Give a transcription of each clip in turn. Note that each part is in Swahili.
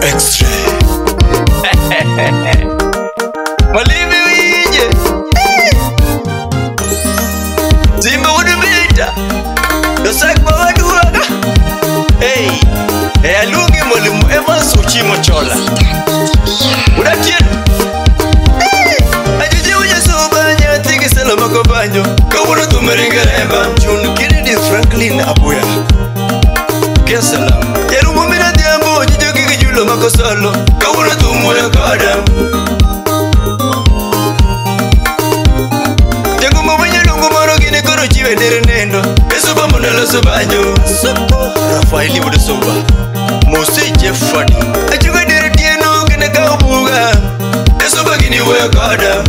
Extra. Mwalimu wije. Zimba udubita. Dosakwa waduwaga. Hey. Alungi mwalimu Evans Uchimo Chola. Udatien. Ajuji uja sobanya tiki salama kwa banyo. Kawuna tumerengereba. John Kennedy Franklin Abuya. Kesalam. Yarumu mina diambo jijo kikijulo makosolo. Kawuna tumuya kada. Jangu mwenye lungu moro gine koro chiwe dere nendo. Esuba monelo sobanyo. Suko Rafaeli bude soba. Mose Jeffadi. Achuga dere tieno kene kaubuga. Esuba gini wea kada.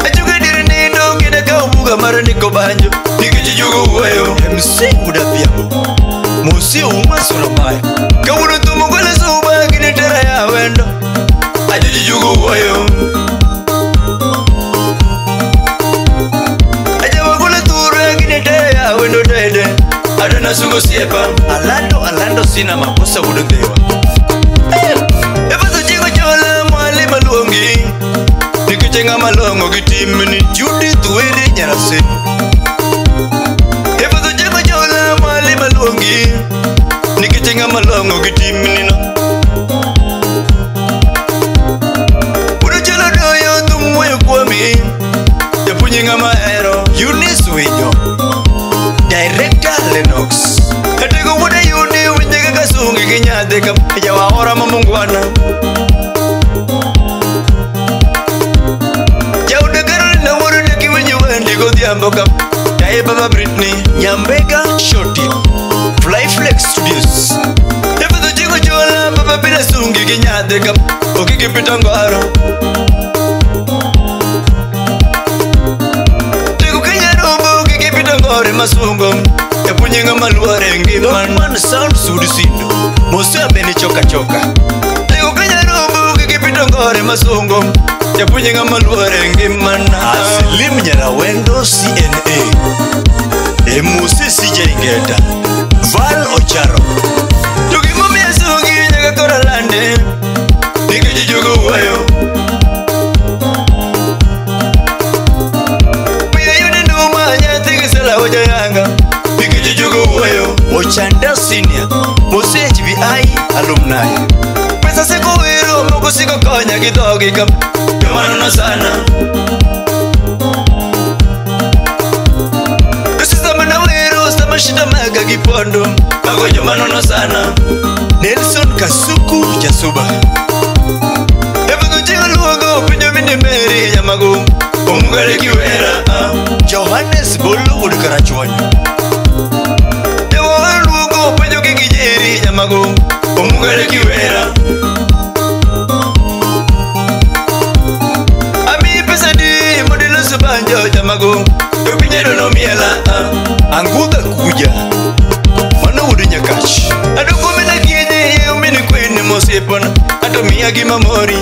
Achuga dere nendo kene kaubuga mara niko banjo. Nikichijugu uweyo MC udapiamo. Mose umasura maya. Kawuno tumugole soba gini tera ya wendo. Ajujugu uweyo. Ajawagule ture gini tera ya wendo dede. Adana sugo siepa. Alando sina makosa udadewa. Efaso chigo chola mwali malongi. Nikichenga malongo gitimini Judith Were Nyarase. Efaso chigo chola mwali malongi. Nikichenga malongo gitimini no. Udochelo doyo tumweyo kwami. Yapunyinga maero Eunice Winyo. Director Lennox. Katego wuda yuni winyega kasungi kinyade kam. Jawa ora mamungwana. Jauda Carolina wuru neki winyo wendi godhiambo kam. Jaye baba Britney. Nyambega Shoti. Flyflex Studios. Efaso chigo chola baba bila sungi kinyade kam. Okikipita ngwaro. Tego kenya rombo okikipita ngwaro masungo. Epunyinga maluare ngima. Man sound sudisindo. Mose abeni choka. Tego kenya rombo okikipita ngwaro masungo. Epunyinga maluare ngima. Aslim Nyarawendo CNA. Mose CJ Ngeta. Val Ocharo. Tukimumi ya sungi nyaga kora lande. Nikijijugu wayo. Pia yune numa nyatiki sala hoja yanga. Nikijijugu wayo. Ochanda Senior. Mose HBI Alumni. Pesa siko wiro mungu siko konya kidogi kam. Jomano na sana. Shida maga gipondo magonjo manono sana. Nelson Kasuku Jasuba. Efaso chigo luogo pinyo mini meri yamago. Omugare kiwera. Johannes Bolu udikarachuanyo. Ewa luogo pinyo kikijeri yamago. Omugare kiwera. Ami pesa di modelo subanjo yamago. Epinyero no miela. Anguda kuja Mano udu nyakash Adugo mina kienye umini kwene mosepona Ato miyagi mamori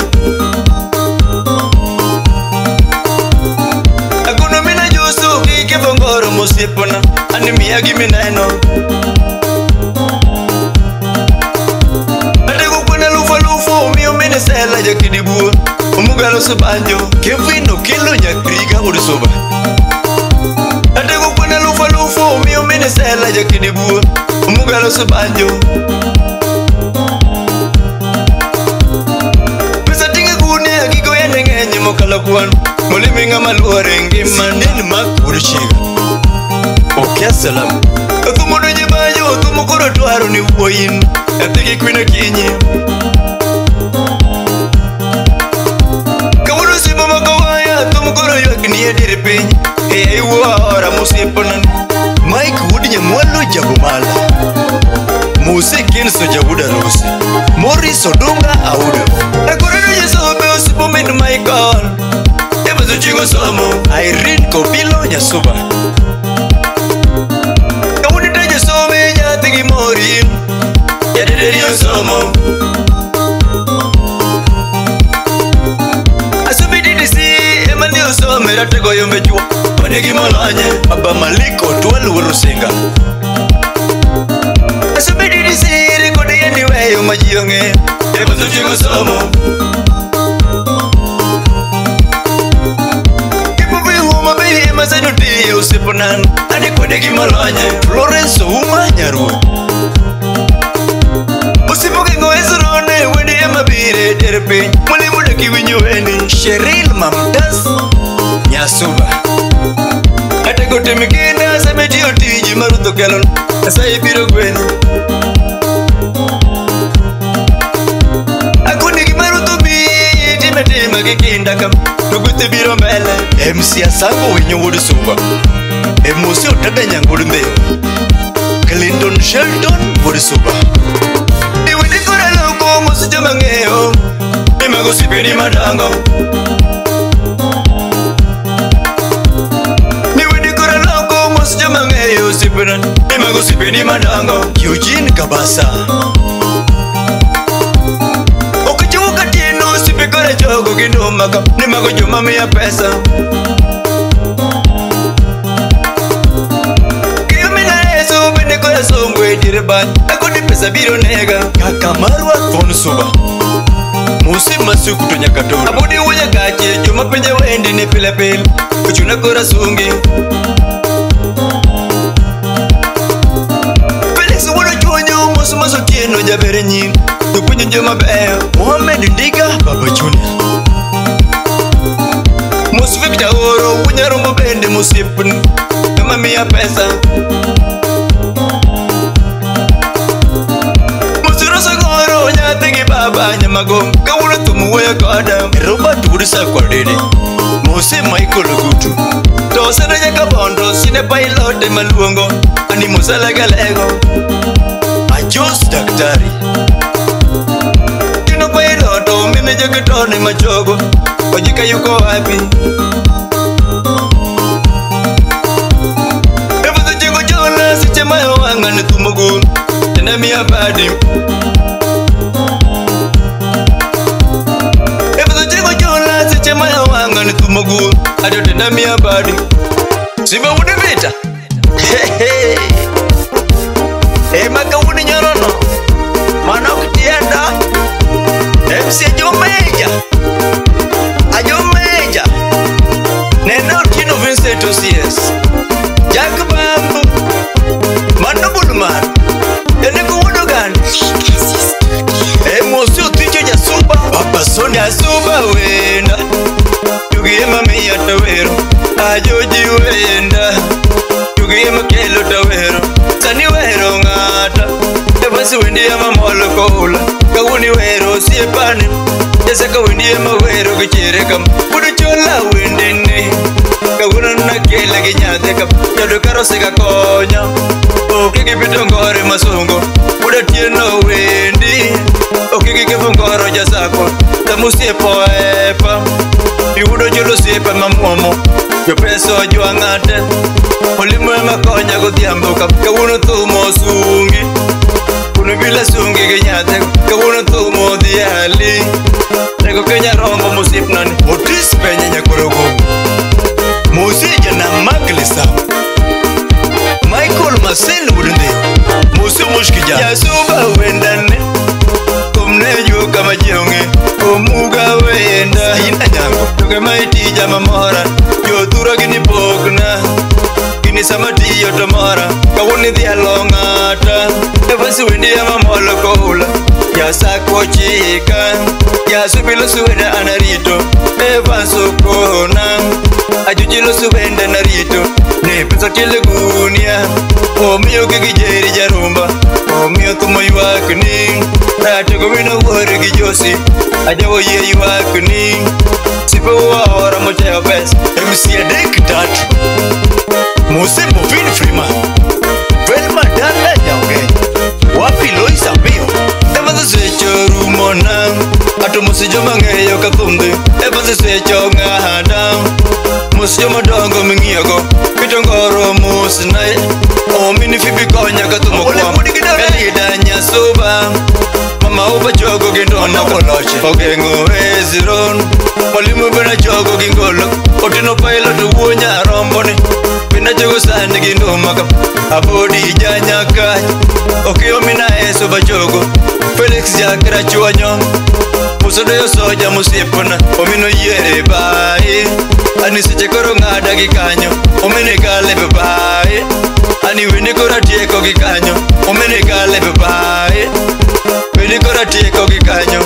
Akuno mina jusu kike fongoro mosepona Ani miyagi minaeno Adugo kuna lufa Miyo mine sela jakidibua Umugalo subanjo Kevino kilo nyakriga udusoba Atego kuna lufa Miyo mine sela jakidibua Umugalo subanjo Pesa tinga kune Akiko yende ngenye mokala kuwan Mulimi nga maluare ngima Nini makuri chiga Okia salam Atumudu jibayo Atumukuro tuaru ni uoyin Atiki kwina kinye Kawuru sipa makawaya Atumukuro yuakini yediri pinyi Hey uwa ora musiponan Mike Wood Nyamwalo Jagumala. Mose Kenso Jabuda Rose. Morris Odunga Audo. Nakureno Yesobe Osipomen Michael. Efaso chigo somo. Irene Kopilo Nyasuba. Kawunita Yesobe Nyatigi Morin. Yadederi Yosomo. Asubidi disi Emani Yosome Ratego Yombejua. Panegi Malanye. Abba Maliko Tualu Rusinga. somo Masanuti usiponan adi kode kimalonye Florence Uma nyaru Usipoke ngoezurone wedi emabire terpe Mwali muda kiwinyo weni Cheryl Mamtas Nyasuba Ate kote mikina Sameti otiji marutho kelon Asai biro kweni Akuni kimarutho bi Timetima kikinda kam Nugute biro mbele MC Asango winyo wudu suba Musi utada nyangudu mbeo Clinton Shelton wudu suba Iwe nikura loko musi jamangeo Nimago sipeni madango Iwe nikura loko musi jamangeo sipena Nimago sipeni madango Eugene Kabasa Kore chogo kinumaka Nimago juma mia pesa Kiyumina esu bende kore songwe diriban Akuni pesa biro nega Kakamarwa fonu suba Musi masu kutonya katora Abudi uja kache juma penye wendi ni pile pile Kuchuna kora sungi Felix wano chonyo musu maso kieno jabere nying Tupunyo njoma beo Mohamed Ndiga Baba Junior Musu Victor Oro Unyarumbo bende musipun Kama mia pesa Musu Rosa Goro Nyategi Baba Nyamagom Kawuna tumuwe koda Robert Urisa kwa dede Musi Michael Gutu Tosana Yakabondo Sine Pilote Maluongo Ani Musala Galego Ajos Daktari Mimi jeketone machogo Wajika yuko wapi Efuzo chingo chola Siche mayo wanga ni tumogu Tena miya badi Efuzo chingo chola Siche mayo wanga ni tumogu Adio tena miya badi Sima wuni vita Maka wuni nyorono Mana ukitienda MC Ajomeja Neno Tino Vincent OCS Jack Bambu Mano Bulman Eneko Wodogan Mosio Ticho Jasuba Papa Soni Asuba wenda Tugiema miya tawero Ajoji wenda Tugiema kelo tawero Sani wero ngata Ebasi wendi ama molo koula Kawuni wero siepane Yesa kawuni ama wero kichirekam Pudu chola wendene Kawuna nakele kinyadekam Yado karose kakonya Okiki pitongore masungo Puda tieno wendi Okiki kifungoro jasako Tamu siepo epa Yudo cholo siepa mamuomo Yo peso juangate Olimwe makonya kuthiambuka Kawuno tumo sungi Bila sungi kenyate Kawuno tumo dhiali Nego kenya rombo musip nani Otis penye nyakorogo Musija na maglisa Michael Masin wudinde Musi mushkija Yasuba wendane Kumne yu kama jionge Kumuga wenda Hina nyango Tuke maiti jama mora Yotura gini pogna Gini samati yotomora Kawuni dhialongata Efasi wendi ama molo koula Yasako chika Yasubilo suwenda anarito Efansu kona Ajujilo suwenda narito Nepiso kile gunia Omiyo kikijeri jarumba Omiyo tumo yuakni Ratiko wino wori kijosi Ajawo ye yuakni Sipo uwa mocheo pesa MC Adek tatu Mose Movin Freeman Velma Dalla Nyauge Wapi Loisa Mio Evanza secho rumona Ato musijo mangeyo kathumde Evanza secho ngahada Musijo madongo mingiyogo Pitongoro musinae Omini fibi konya kathumo kwa Kalida nyasuba Mama upa chogo gindono Ogengo eziron Mwalimu bina chogo gingolo Otino pilot uwonya romboni Bina chogo sani gindumaka Abodi janyaka Okio mina eso bachogo Felix jakira chuanyo sodo yo soja musipona omino yere bai ani seche koro ngada gi kanyo omene kale bai ani wene kora tieko gi kanyo omene kale bai wene kora tieko gi kanyo